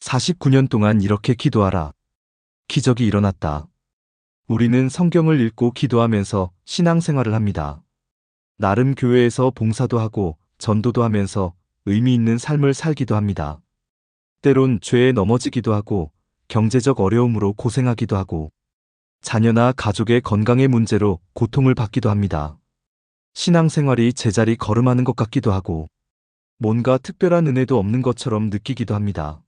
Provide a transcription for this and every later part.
49년 동안 이렇게 기도하라. 기적이 일어났다. 우리는 성경을 읽고 기도하면서 신앙생활을 합니다. 나름 교회에서 봉사도 하고 전도도 하면서 의미 있는 삶을 살기도 합니다. 때론 죄에 넘어지기도 하고 경제적 어려움으로 고생하기도 하고 자녀나 가족의 건강의 문제로 고통을 받기도 합니다. 신앙생활이 제자리 걸음하는 것 같기도 하고 뭔가 특별한 은혜도 없는 것처럼 느끼기도 합니다.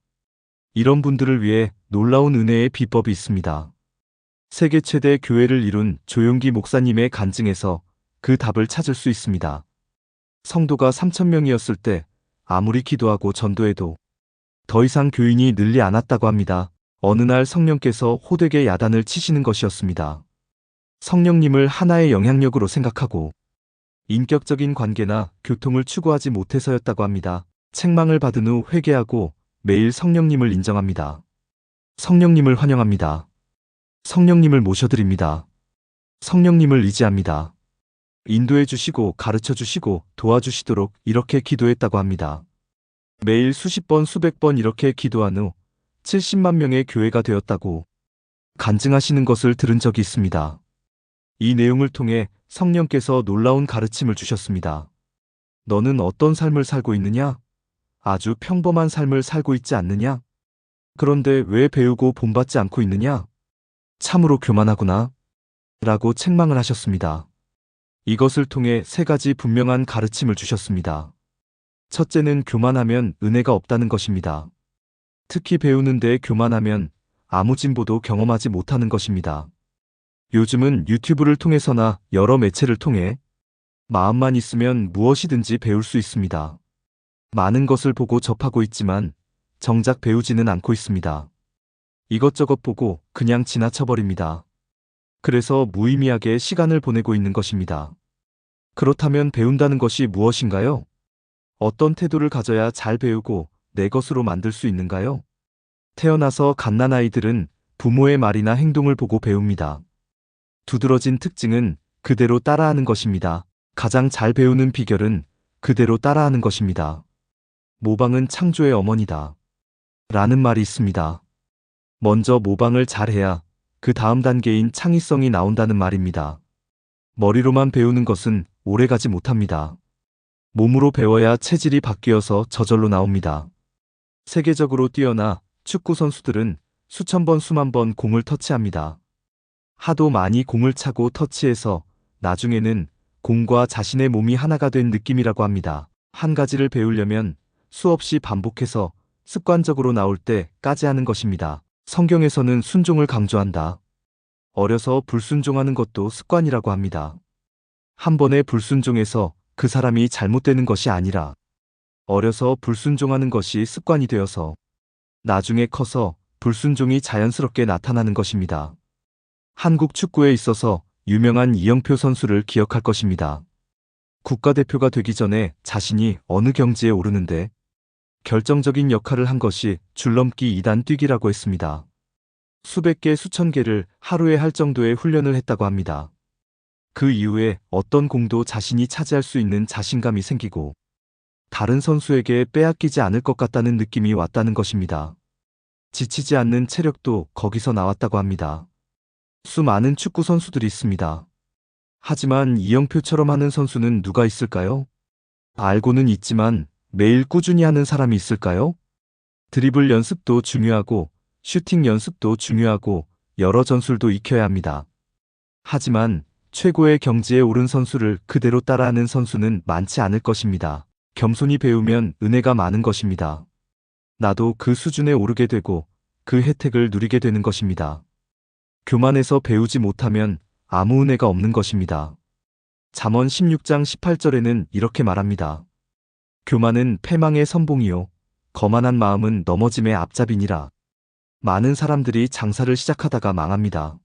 이런 분들을 위해 놀라운 은혜의 비법이 있습니다. 세계 최대 교회를 이룬 조용기 목사님의 간증에서 그 답을 찾을 수 있습니다. 성도가 3,000명이었을 때 아무리 기도하고 전도해도 더 이상 교인이 늘지 않았다고 합니다. 어느 날 성령께서 호되게 야단을 치시는 것이었습니다. 성령님을 하나의 영향력으로 생각하고 인격적인 관계나 교통을 추구하지 못해서였다고 합니다. 책망을 받은 후 회개하고 매일 성령님을 인정합니다. 성령님을 환영합니다. 성령님을 모셔드립니다. 성령님을 의지합니다. 인도해 주시고 가르쳐 주시고 도와주시도록 이렇게 기도했다고 합니다. 매일 수십 번 수백 번 이렇게 기도한 후 70만 명의 교회가 되었다고 간증하시는 것을 들은 적이 있습니다. 이 내용을 통해 성령께서 놀라운 가르침을 주셨습니다. 너는 어떤 삶을 살고 있느냐? 아주 평범한 삶을 살고 있지 않느냐? 그런데 왜 배우고 본받지 않고 있느냐? 참으로 교만하구나. 라고 책망을 하셨습니다. 이것을 통해 세 가지 분명한 가르침을 주셨습니다. 첫째는 교만하면 은혜가 없다는 것입니다. 특히 배우는 데 교만하면 아무 진보도 경험하지 못하는 것입니다. 요즘은 유튜브를 통해서나 여러 매체를 통해 마음만 있으면 무엇이든지 배울 수 있습니다. 많은 것을 보고 접하고 있지만 정작 배우지는 않고 있습니다. 이것저것 보고 그냥 지나쳐버립니다. 그래서 무의미하게 시간을 보내고 있는 것입니다. 그렇다면 배운다는 것이 무엇인가요? 어떤 태도를 가져야 잘 배우고 내 것으로 만들 수 있는가요? 태어나서 갓난아이들은 부모의 말이나 행동을 보고 배웁니다. 두드러진 특징은 그대로 따라하는 것입니다. 가장 잘 배우는 비결은 그대로 따라하는 것입니다. 모방은 창조의 어머니다. 라는 말이 있습니다. 먼저 모방을 잘해야 그 다음 단계인 창의성이 나온다는 말입니다. 머리로만 배우는 것은 오래가지 못합니다. 몸으로 배워야 체질이 바뀌어서 저절로 나옵니다. 세계적으로 뛰어나 축구 선수들은 수천 번 수만 번 공을 터치합니다. 하도 많이 공을 차고 터치해서 나중에는 공과 자신의 몸이 하나가 된 느낌이라고 합니다. 한 가지를 배우려면 수없이 반복해서 습관적으로 나올 때까지 하는 것입니다. 성경에서는 순종을 강조한다. 어려서 불순종하는 것도 습관이라고 합니다. 한 번의 불순종에서 그 사람이 잘못되는 것이 아니라 어려서 불순종하는 것이 습관이 되어서 나중에 커서 불순종이 자연스럽게 나타나는 것입니다. 한국 축구에 있어서 유명한 이영표 선수를 기억할 것입니다. 국가대표가 되기 전에 자신이 어느 경지에 오르는데 결정적인 역할을 한 것이 줄넘기 2단 뛰기라고 했습니다. 수백 개 수천 개를 하루에 할 정도의 훈련을 했다고 합니다. 그 이후에 어떤 공도 자신이 차지할 수 있는 자신감이 생기고 다른 선수에게 빼앗기지 않을 것 같다는 느낌이 왔다는 것입니다. 지치지 않는 체력도 거기서 나왔다고 합니다. 수많은 축구 선수들이 있습니다. 하지만 이영표처럼 하는 선수는 누가 있을까요? 알고는 있지만 매일 꾸준히 하는 사람이 있을까요? 드리블 연습도 중요하고 슈팅 연습도 중요하고 여러 전술도 익혀야 합니다. 하지만 최고의 경지에 오른 선수를 그대로 따라하는 선수는 많지 않을 것입니다. 겸손히 배우면 은혜가 많은 것입니다. 나도 그 수준에 오르게 되고 그 혜택을 누리게 되는 것입니다. 교만해서 배우지 못하면 아무 은혜가 없는 것입니다. 잠언 16장 18절에는 이렇게 말합니다. 교만은 패망의 선봉이요 거만한 마음은 넘어짐의 앞잡이니라. 많은 사람들이 장사를 시작하다가 망합니다.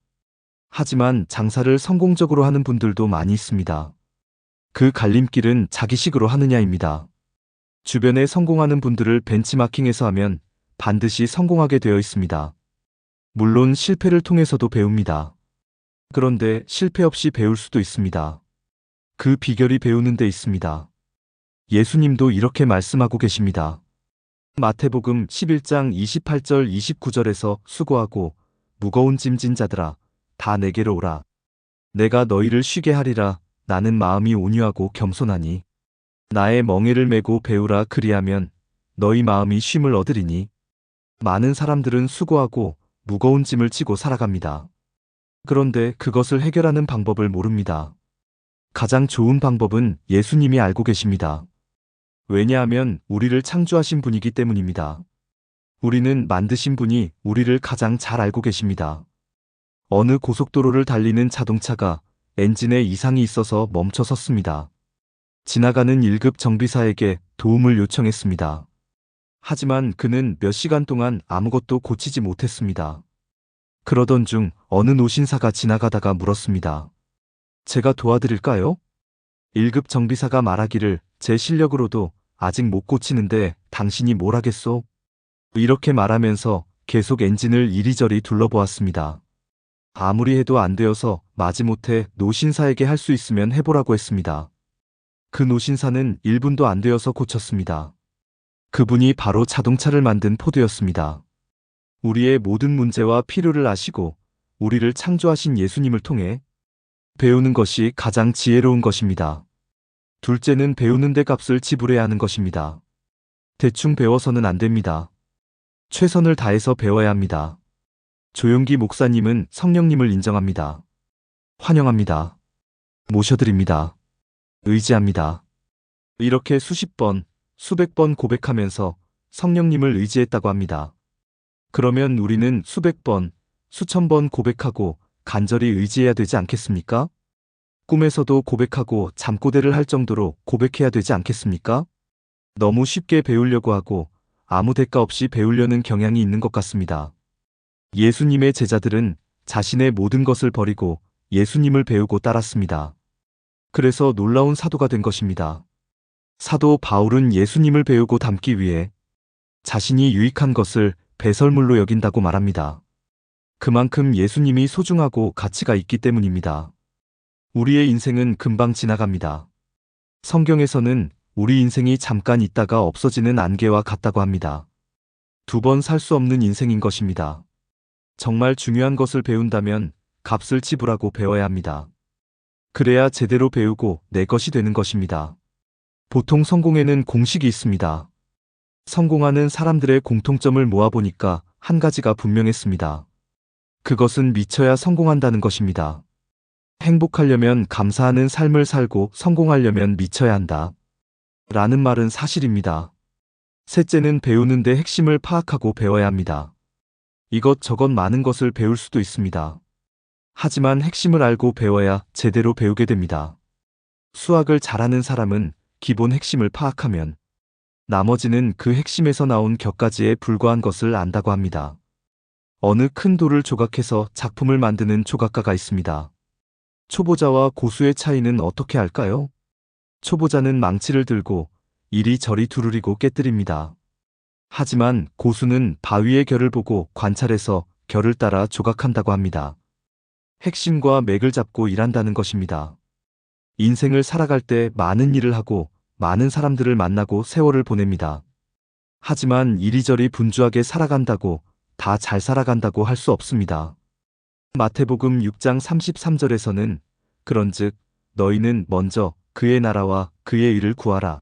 하지만 장사를 성공적으로 하는 분들도 많이 있습니다. 그 갈림길은 자기식으로 하느냐입니다. 주변에 성공하는 분들을 벤치마킹해서 하면 반드시 성공하게 되어 있습니다. 물론 실패를 통해서도 배웁니다. 그런데 실패 없이 배울 수도 있습니다. 그 비결이 배우는 데 있습니다. 예수님도 이렇게 말씀하고 계십니다. 마태복음 11장 28절 29절에서 수고하고 무거운 짐진 자들아 다 내게로 오라. 내가 너희를 쉬게 하리라. 나는 마음이 온유하고 겸손하니 나의 멍에를 메고 배우라. 그리하면 너희 마음이 쉼을 얻으리니. 많은 사람들은 수고하고 무거운 짐을 지고 살아갑니다. 그런데 그것을 해결하는 방법을 모릅니다. 가장 좋은 방법은 예수님이 알고 계십니다. 왜냐하면 우리를 창조하신 분이기 때문입니다. 우리는 만드신 분이 우리를 가장 잘 알고 계십니다. 어느 고속도로를 달리는 자동차가 엔진에 이상이 있어서 멈춰 섰습니다. 지나가는 1급 정비사에게 도움을 요청했습니다. 하지만 그는 몇 시간 동안 아무것도 고치지 못했습니다. 그러던 중 어느 노신사가 지나가다가 물었습니다. 제가 도와드릴까요? 1급 정비사가 말하기를 제 실력으로도 아직 못 고치는데 당신이 뭘 하겠소? 이렇게 말하면서 계속 엔진을 이리저리 둘러보았습니다. 아무리 해도 안 되어서 마지못해 노신사에게 할 수 있으면 해보라고 했습니다. 그 노신사는 1분도 안 되어서 고쳤습니다. 그분이 바로 자동차를 만든 포드였습니다. 우리의 모든 문제와 필요를 아시고 우리를 창조하신 예수님을 통해 배우는 것이 가장 지혜로운 것입니다. 둘째는 배우는 데 값을 지불해야 하는 것입니다. 대충 배워서는 안 됩니다. 최선을 다해서 배워야 합니다. 조용기 목사님은 성령님을 인정합니다. 환영합니다. 모셔드립니다. 의지합니다. 이렇게 수십 번, 수백 번 고백하면서 성령님을 의지했다고 합니다. 그러면 우리는 수백 번, 수천 번 고백하고 간절히 의지해야 되지 않겠습니까? 꿈에서도 고백하고 잠꼬대를 할 정도로 고백해야 되지 않겠습니까? 너무 쉽게 배우려고 하고 아무 대가 없이 배우려는 경향이 있는 것 같습니다. 예수님의 제자들은 자신의 모든 것을 버리고 예수님을 배우고 따랐습니다. 그래서 놀라운 사도가 된 것입니다. 사도 바울은 예수님을 배우고 닮기 위해 자신이 유익한 것을 배설물로 여긴다고 말합니다. 그만큼 예수님이 소중하고 가치가 있기 때문입니다. 우리의 인생은 금방 지나갑니다. 성경에서는 우리 인생이 잠깐 있다가 없어지는 안개와 같다고 합니다. 2번 살 수 없는 인생인 것입니다. 정말 중요한 것을 배운다면 값을 지불하고 배워야 합니다. 그래야 제대로 배우고 내 것이 되는 것입니다. 보통 성공에는 공식이 있습니다. 성공하는 사람들의 공통점을 모아보니까 한 가지가 분명했습니다. 그것은 미쳐야 성공한다는 것입니다. 행복하려면 감사하는 삶을 살고 성공하려면 미쳐야 한다. 라는 말은 사실입니다. 셋째는 배우는데 핵심을 파악하고 배워야 합니다. 이것저것 많은 것을 배울 수도 있습니다. 하지만 핵심을 알고 배워야 제대로 배우게 됩니다. 수학을 잘하는 사람은 기본 핵심을 파악하면 나머지는 그 핵심에서 나온 격가지에 불과한 것을 안다고 합니다. 어느 큰 돌을 조각해서 작품을 만드는 조각가가 있습니다. 초보자와 고수의 차이는 어떻게 알까요? 초보자는 망치를 들고 이리저리 두드리고 깨뜨립니다. 하지만 고수는 바위의 결을 보고 관찰해서 결을 따라 조각한다고 합니다. 핵심과 맥을 잡고 일한다는 것입니다. 인생을 살아갈 때 많은 일을 하고 많은 사람들을 만나고 세월을 보냅니다. 하지만 이리저리 분주하게 살아간다고 다 잘 살아간다고 할 수 없습니다. 마태복음 6장 33절에서는 그런즉 너희는 먼저 그의 나라와 그의 의를 구하라.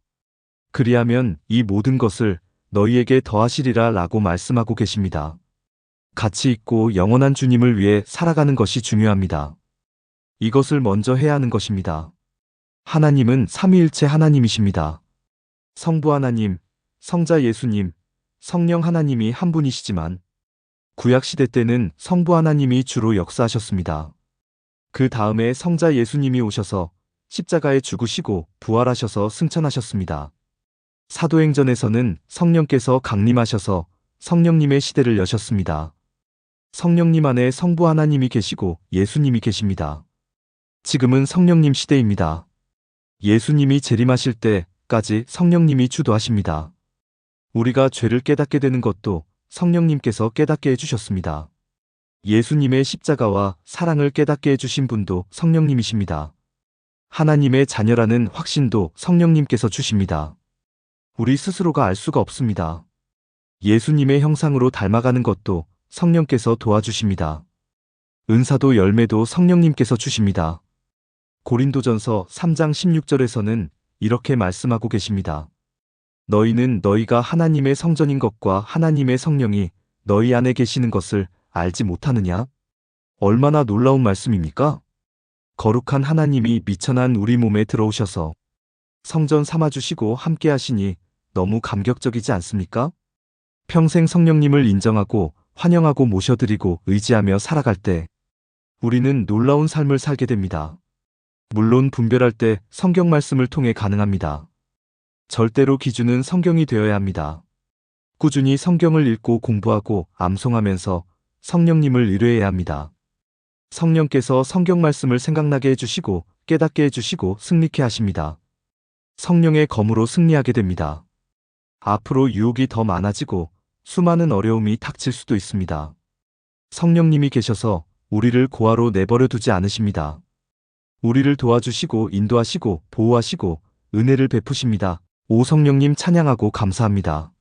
그리하면 이 모든 것을 너희에게 더하시리라 라고 말씀하고 계십니다. 가치 있고 영원한 주님을 위해 살아가는 것이 중요합니다. 이것을 먼저 해야 하는 것입니다. 하나님은 삼위일체 하나님이십니다. 성부 하나님, 성자 예수님, 성령 하나님이 한 분이시지만 구약시대 때는 성부 하나님이 주로 역사하셨습니다. 그 다음에 성자 예수님이 오셔서 십자가에 죽으시고 부활하셔서 승천하셨습니다. 사도행전에서는 성령께서 강림하셔서 성령님의 시대를 여셨습니다. 성령님 안에 성부 하나님이 계시고 예수님이 계십니다. 지금은 성령님 시대입니다. 예수님이 재림하실 때까지 성령님이 주도하십니다. 우리가 죄를 깨닫게 되는 것도 성령님께서 깨닫게 해주셨습니다. 예수님의 십자가와 사랑을 깨닫게 해주신 분도 성령님이십니다. 하나님의 자녀라는 확신도 성령님께서 주십니다. 우리 스스로가 알 수가 없습니다. 예수님의 형상으로 닮아가는 것도 성령께서 도와주십니다. 은사도 열매도 성령님께서 주십니다. 고린도전서 3장 16절에서는 이렇게 말씀하고 계십니다. 너희는 너희가 하나님의 성전인 것과 하나님의 성령이 너희 안에 계시는 것을 알지 못하느냐? 얼마나 놀라운 말씀입니까? 거룩한 하나님이 미천한 우리 몸에 들어오셔서 성전 삼아주시고 함께 하시니 너무 감격적이지 않습니까? 평생 성령님을 인정하고 환영하고 모셔드리고 의지하며 살아갈 때 우리는 놀라운 삶을 살게 됩니다. 물론 분별할 때 성경 말씀을 통해 가능합니다. 절대로 기준은 성경이 되어야 합니다. 꾸준히 성경을 읽고 공부하고 암송하면서 성령님을 의뢰해야 합니다. 성령께서 성경 말씀을 생각나게 해주시고 깨닫게 해주시고 승리케 하십니다. 성령의 검으로 승리하게 됩니다. 앞으로 유혹이 더 많아지고 수많은 어려움이 닥칠 수도 있습니다. 성령님이 계셔서 우리를 고아로 내버려 두지 않으십니다. 우리를 도와주시고 인도하시고 보호하시고 은혜를 베푸십니다. 오 성령님 찬양하고 감사합니다.